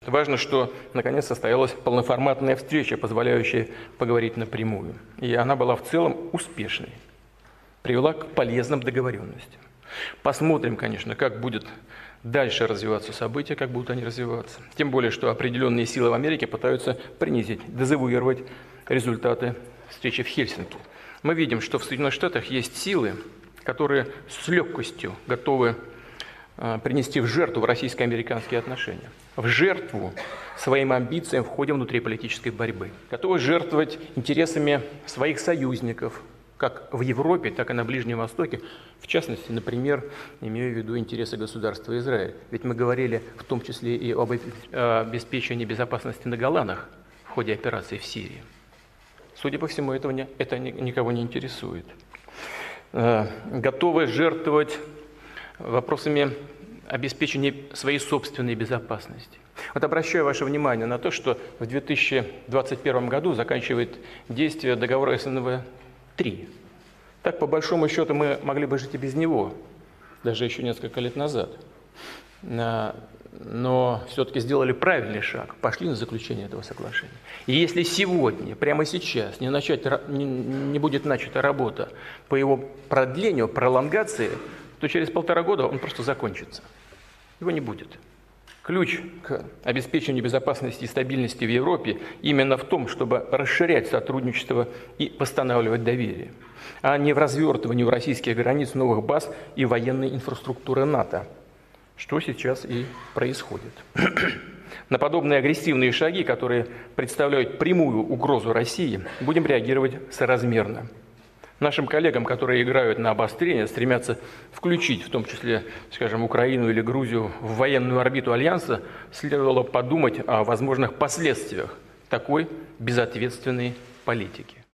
Важно, что наконец состоялась полноформатная встреча, позволяющая поговорить напрямую. И она была в целом успешной, привела к полезным договоренностям. Посмотрим, конечно, как будет дальше развиваться события, как будут они развиваться. Тем более, что определенные силы в Америке пытаются принизить, дезавуировать результаты встречи в Хельсинки. Мы видим, что в Соединенных Штатах есть силы, которые с легкостью готовы принести в жертву российско-американские отношения. В жертву своим амбициям в ходе внутриполитической борьбы. Готовы жертвовать интересами своих союзников, как в Европе, так и на Ближнем Востоке. В частности, например, имею в виду интересы государства Израиль. Ведь мы говорили в том числе и об обеспечении безопасности на Голанах в ходе операции в Сирии. Судя по всему, это никого не интересует. Готовы жертвовать вопросами обеспечения своей собственной безопасности. Вот обращаю ваше внимание на то, что в 2021 году заканчивает действие договора СНВ-3. Так, по большому счету, мы могли бы жить и без него, даже еще несколько лет назад. Но все-таки сделали правильный шаг, пошли на заключение этого соглашения. И если сегодня, прямо сейчас, не будет начата работа по его продлению, пролонгации, то через 1,5 года он просто закончится. Его не будет. Ключ к обеспечению безопасности и стабильности в Европе именно в том, чтобы расширять сотрудничество и восстанавливать доверие, а не в развертывании у российских границ новых баз и военной инфраструктуры НАТО, что сейчас и происходит. На подобные агрессивные шаги, которые представляют прямую угрозу России, будем реагировать соразмерно. Нашим коллегам, которые играют на обострение, стремятся включить, в том числе, скажем, Украину или Грузию, в военную орбиту Альянса, следовало подумать о возможных последствиях такой безответственной политики.